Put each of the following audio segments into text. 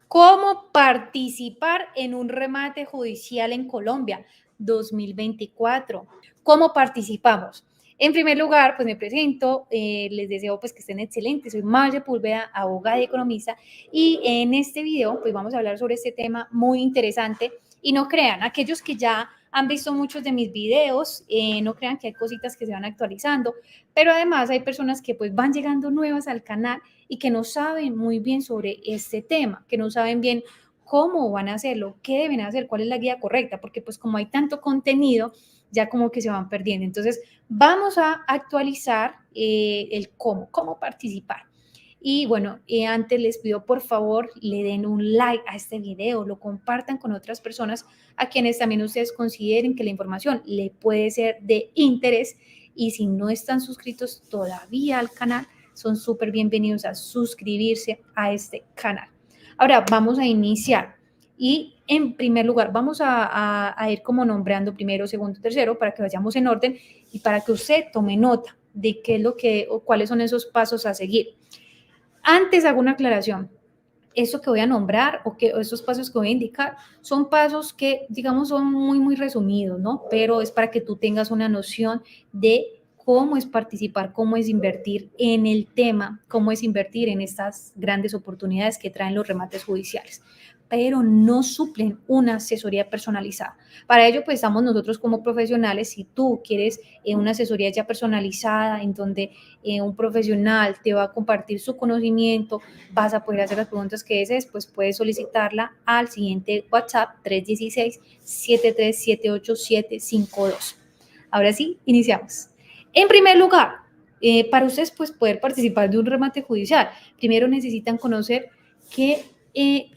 ¿Cómo participar en un remate judicial en Colombia 2024? ¿Cómo participamos? En primer lugar, pues me presento, les deseo pues que estén excelentes. Soy Maya Púlveda, abogada y economista, y en este video pues vamos a hablar sobre este tema muy interesante. Y no crean, aquellos que ya han visto muchos de mis videos, no crean que hay cositas que se van actualizando, pero además hay personas que pues van llegando nuevas al canal y que no saben muy bien sobre este tema, que no saben bien cómo van a hacerlo, qué deben hacer, cuál es la guía correcta, porque pues como hay tanto contenido, ya como que se van perdiendo. Entonces, vamos a actualizar el cómo participar. Y bueno, antes les pido por favor le den un like a este video, lo compartan con otras personas a quienes también ustedes consideren que la información le puede ser de interés. Y si no están suscritos todavía al canal, son súper bienvenidos a suscribirse a este canal. Ahora vamos a iniciar y en primer lugar vamos a ir como nombrando primero, segundo, tercero para que vayamos en orden y para que usted tome nota de qué es lo que o cuáles son esos pasos a seguir. Antes hago una aclaración. Eso que voy a nombrar o esos pasos que voy a indicar son pasos que, digamos, son muy resumidos, ¿no? Pero es para que tú tengas una noción de cómo es participar, cómo es invertir en el tema, cómo es invertir en estas grandes oportunidades que traen los remates judiciales, pero no suplen una asesoría personalizada. Para ello, pues estamos nosotros como profesionales. Si tú quieres una asesoría ya personalizada, en donde un profesional te va a compartir su conocimiento, vas a poder hacer las preguntas que desees, pues puedes solicitarla al siguiente WhatsApp 316-7378752. Ahora sí, iniciamos. En primer lugar, para ustedes pues poder participar de un remate judicial, primero necesitan conocer qué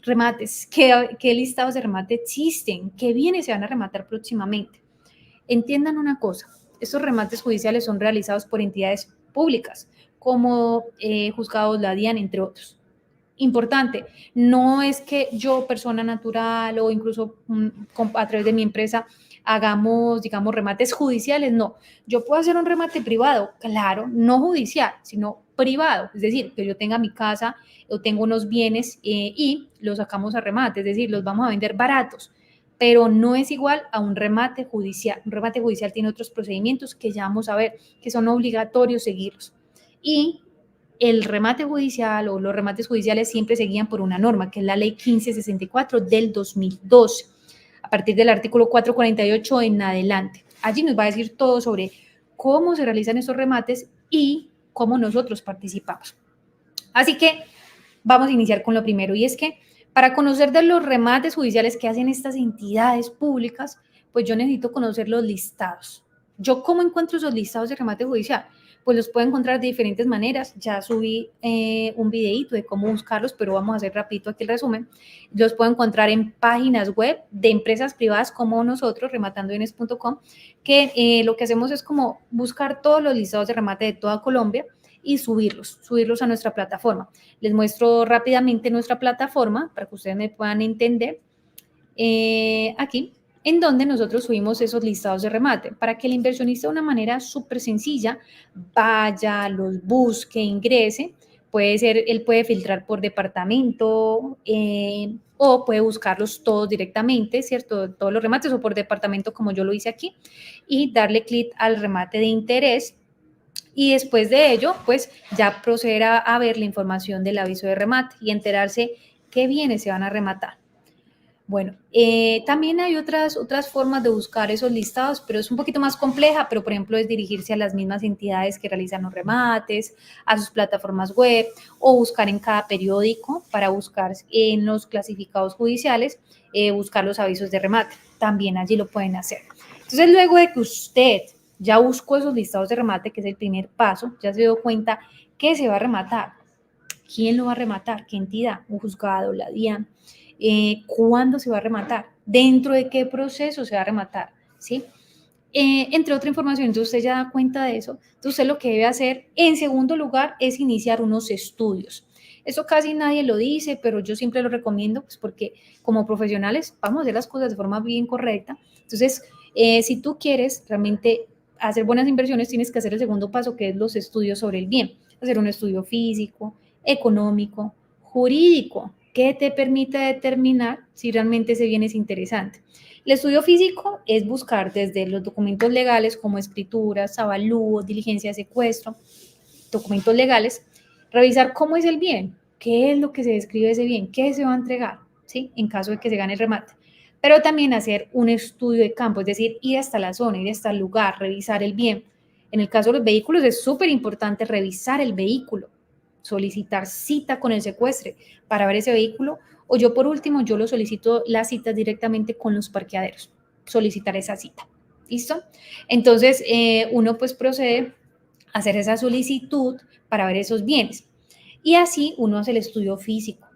remates, qué listados de remate existen, qué bienes se van a rematar próximamente. Entiendan una cosa, estos remates judiciales son realizados por entidades públicas, como juzgados, la DIAN, entre otros. Importante, no es que yo, persona natural o incluso a través de mi empresa, hagamos, digamos, remates judiciales, no. Yo puedo hacer un remate privado, claro, no judicial, sino privado, es decir, que yo tenga mi casa o tengo unos bienes y los sacamos a remate, es decir, los vamos a vender baratos, pero no es igual a un remate judicial. Un remate judicial tiene otros procedimientos que ya vamos a ver, que son obligatorios seguirlos. Y el remate judicial o los remates judiciales siempre se guían por una norma, que es la Ley 1564 del 2012, a partir del artículo 448 en adelante. Allí nos va a decir todo sobre cómo se realizan esos remates y cómo nosotros participamos. Así que vamos a iniciar con lo primero, y es que para conocer de los remates judiciales que hacen estas entidades públicas, pues yo necesito conocer los listados. ¿Yo cómo encuentro esos listados de remate judicial? Pues los puedo encontrar de diferentes maneras. Ya subí un videito de cómo buscarlos, pero vamos a hacer rapidito aquí el resumen. Los puedo encontrar en páginas web de empresas privadas como nosotros, rematandobienes.com, que lo que hacemos es como buscar todos los listados de remate de toda Colombia y subirlos a nuestra plataforma. Les muestro rápidamente nuestra plataforma para que ustedes me puedan entender. Aquí, en donde nosotros subimos esos listados de remate, para que el inversionista de una manera súper sencilla vaya, los busque, ingrese. Puede ser, él puede filtrar por departamento o puede buscarlos todos directamente, ¿cierto? Todos los remates o por departamento como yo lo hice aquí y darle clic al remate de interés. Y después de ello, pues ya proceder a ver la información del aviso de remate y enterarse qué bienes se van a rematar. Bueno, también hay otras formas de buscar esos listados, pero es un poquito más compleja, pero por ejemplo es dirigirse a las mismas entidades que realizan los remates, a sus plataformas web o buscar en cada periódico para buscar en los clasificados judiciales, buscar los avisos de remate. También allí lo pueden hacer. Entonces, luego de que usted ya buscó esos listados de remate, que es el primer paso, ya se dio cuenta qué se va a rematar, quién lo va a rematar, qué entidad, un juzgado, la DIAN, cuándo se va a rematar, dentro de qué proceso se va a rematar, ¿sí? Entre otra información. Entonces usted ya da cuenta de eso. Entonces usted lo que debe hacer en segundo lugar es iniciar unos estudios. Eso casi nadie lo dice, pero yo siempre lo recomiendo, pues porque como profesionales vamos a hacer las cosas de forma bien correcta. Entonces, si tú quieres realmente hacer buenas inversiones, tienes que hacer el segundo paso, que es los estudios sobre el bien. Hacer un estudio físico, económico, jurídico, que te permita determinar si realmente ese bien es interesante. El estudio físico es buscar desde los documentos legales como escrituras, avalúos, diligencia de secuestro, documentos legales, revisar cómo es el bien, qué es lo que se describe de ese bien, qué se va a entregar, ¿sí? En caso de que se gane el remate. Pero también hacer un estudio de campo, es decir, ir hasta la zona, ir hasta el lugar, revisar el bien. En el caso de los vehículos es súper importante revisar el vehículo, solicitar cita con el secuestre para ver ese vehículo, o yo por último, yo lo solicito las citas directamente con los parqueaderos, solicitar esa cita. ¿Listo? Entonces, uno pues procede a hacer esa solicitud para ver esos bienes. Y así uno hace el estudio físico,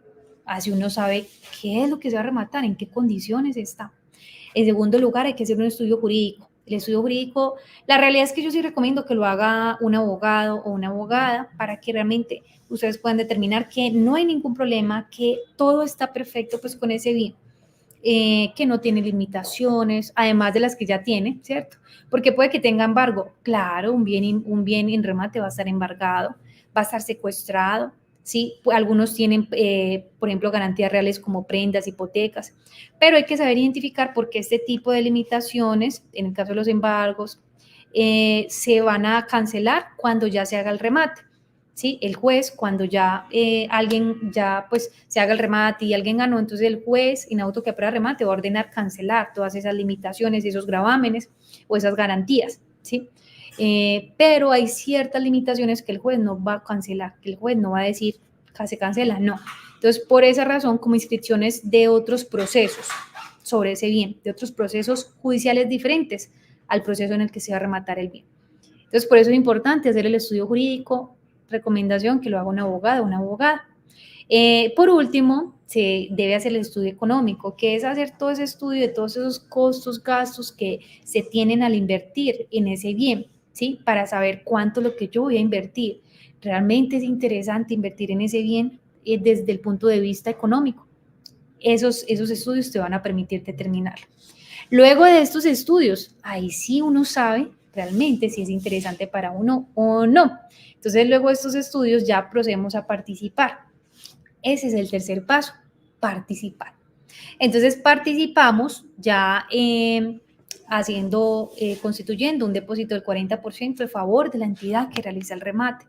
así uno sabe qué es lo que se va a rematar, en qué condiciones está. En segundo lugar, hay que hacer un estudio jurídico. El estudio jurídico, la realidad es que yo sí recomiendo que lo haga un abogado o una abogada para que realmente ustedes puedan determinar que no hay ningún problema, que todo está perfecto pues con ese bien, que no tiene limitaciones, además de las que ya tiene, ¿cierto? Porque puede que tenga embargo. Claro, un bien en remate va a estar embargado, va a estar secuestrado, ¿sí? Algunos tienen, por ejemplo, garantías reales como prendas, hipotecas, pero hay que saber identificar por qué este tipo de limitaciones, en el caso de los embargos, se van a cancelar cuando ya se haga el remate. ¿Sí? El juez, cuando ya alguien ya pues se haga el remate y alguien ganó, entonces el juez inauto que aprueba remate va a ordenar cancelar todas esas limitaciones, esos gravámenes o esas garantías, ¿sí? Pero hay ciertas limitaciones que el juez no va a cancelar, que el juez no va a decir que se cancela, no. Entonces, por esa razón, como inscripciones de otros procesos sobre ese bien, de otros procesos judiciales diferentes al proceso en el que se va a rematar el bien. Entonces, por eso es importante hacer el estudio jurídico, recomendación que lo haga un abogado o una abogada. Por último, se debe hacer el estudio económico, que es hacer todo ese estudio de todos esos costos, gastos que se tienen al invertir en ese bien, ¿sí? Para saber cuánto es lo que yo voy a invertir. Realmente es interesante invertir en ese bien desde el punto de vista económico. Esos estudios te van a permitir determinarlo. Luego de estos estudios, ahí sí uno sabe realmente si es interesante para uno o no. Entonces, luego de estos estudios ya procedemos a participar. Ese es el tercer paso, participar. Entonces, participamos ya constituyendo un depósito del 40% a favor de la entidad que realiza el remate.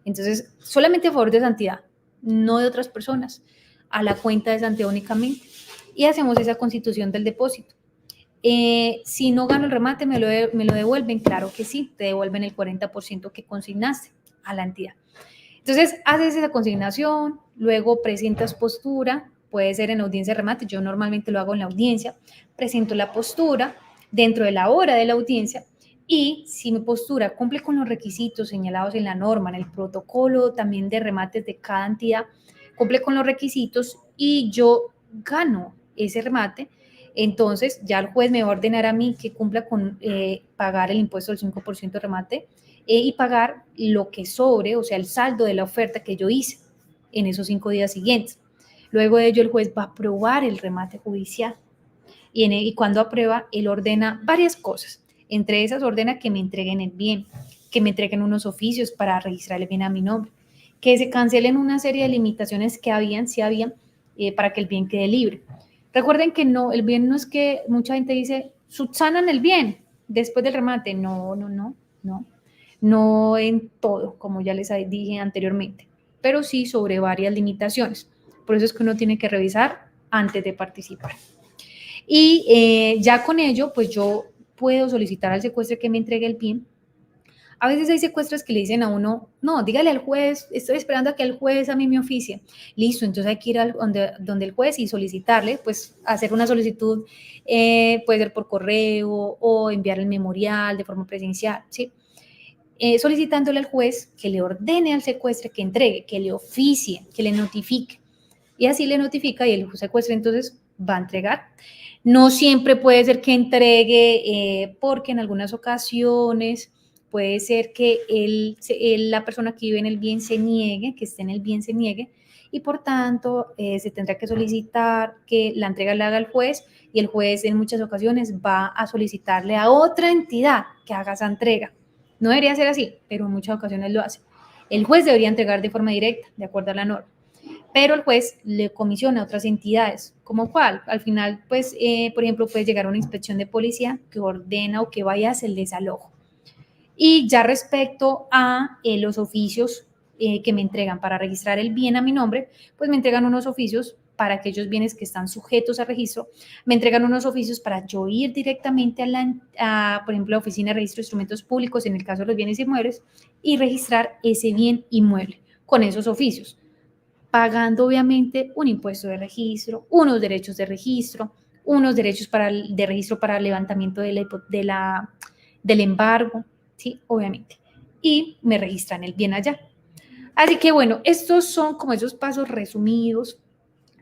Entonces, solamente a favor de esa entidad, no de otras personas, a la cuenta de esa entidad únicamente. Y hacemos esa constitución del depósito. Si no gano el remate, ¿me lo devuelven? Claro que sí, te devuelven el 40% que consignaste a la entidad. Entonces, haces esa consignación, luego presentas postura, puede ser en audiencia de remate, yo normalmente lo hago en la audiencia, presento la postura dentro de la hora de la audiencia y si mi postura cumple con los requisitos señalados en la norma, en el protocolo también de remates de cada entidad, cumple con los requisitos y yo gano ese remate, entonces ya el juez me va a ordenar a mí que cumpla con pagar el impuesto del 5% de remate y pagar lo que sobre, o sea, el saldo de la oferta que yo hice en esos 5 días siguientes. Luego de ello, el juez va a aprobar el remate judicial y cuando aprueba, él ordena varias cosas. Entre esas, ordena que me entreguen el bien, que me entreguen unos oficios para registrar el bien a mi nombre, que se cancelen una serie de limitaciones que habían, si habían, para que el bien quede libre. Recuerden que no, el bien no es que mucha gente dice, subsanan el bien después del remate. No, no, no, no. No en todo, como ya les dije anteriormente, pero sí sobre varias limitaciones. Por eso es que uno tiene que revisar antes de participar. Y ya con ello, pues yo puedo solicitar al secuestro que me entregue el bien. A veces hay secuestros que le dicen a uno, no, dígale al juez, estoy esperando a que el juez a mí me oficie. Listo, entonces hay que ir donde el juez y solicitarle, pues hacer una solicitud, puede ser por correo o enviar el memorial de forma presencial, ¿sí? Solicitándole al juez que le ordene al secuestro que entregue, que le oficie, que le notifique. Y así le notifica y el secuestro entonces va a entregar. No siempre puede ser que entregue, porque en algunas ocasiones puede ser que la persona que vive en el bien se niegue, que esté en el bien se niegue, y por tanto se tendrá que solicitar que la entrega la haga el juez y el juez en muchas ocasiones va a solicitarle a otra entidad que haga esa entrega. No debería ser así, pero en muchas ocasiones lo hace. El juez debería entregar de forma directa, de acuerdo a la norma. pero el juez le comisiona a otras entidades, ¿como cuál? Al final, pues, por ejemplo, puede llegar a una inspección de policía que ordena o que vaya a hacer el desalojo. Y ya respecto a los oficios que me entregan para registrar el bien a mi nombre, pues me entregan unos oficios para aquellos bienes que están sujetos a registro, me entregan unos oficios para yo ir directamente por ejemplo, la Oficina de Registro de Instrumentos Públicos, en el caso de los bienes inmuebles, y registrar ese bien inmueble con esos oficios, pagando obviamente un impuesto de registro, unos derechos de registro, unos derechos de registro para levantamiento del embargo, ¿sí? Obviamente. Y me registran el bien allá. Así que bueno, estos son como esos pasos resumidos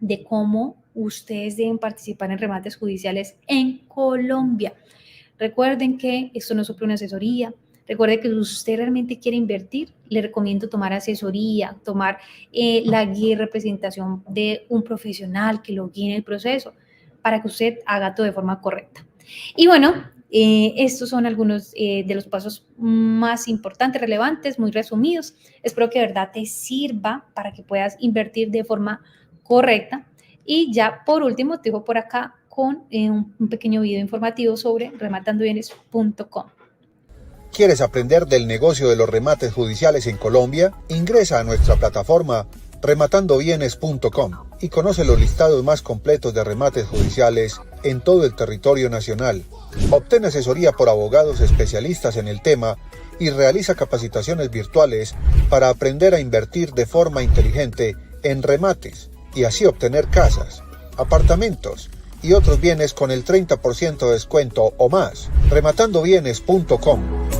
de cómo ustedes deben participar en remates judiciales en Colombia. Recuerden que esto no es solo una asesoría. Recuerde que si usted realmente quiere invertir, le recomiendo tomar asesoría, tomar la guía y representación de un profesional que lo guíe en el proceso para que usted haga todo de forma correcta. Y bueno, estos son algunos de los pasos más importantes, relevantes, muy resumidos. Espero que de verdad te sirva para que puedas invertir de forma correcta. Y ya por último, te dejo por acá con un pequeño video informativo sobre rematandobienes.com. ¿Quieres aprender del negocio de los remates judiciales en Colombia? Ingresa a nuestra plataforma rematandobienes.com y conoce los listados más completos de remates judiciales en todo el territorio nacional. Obtén asesoría por abogados especialistas en el tema y realiza capacitaciones virtuales para aprender a invertir de forma inteligente en remates y así obtener casas, apartamentos y otros bienes con el 30% de descuento o más. rematandobienes.com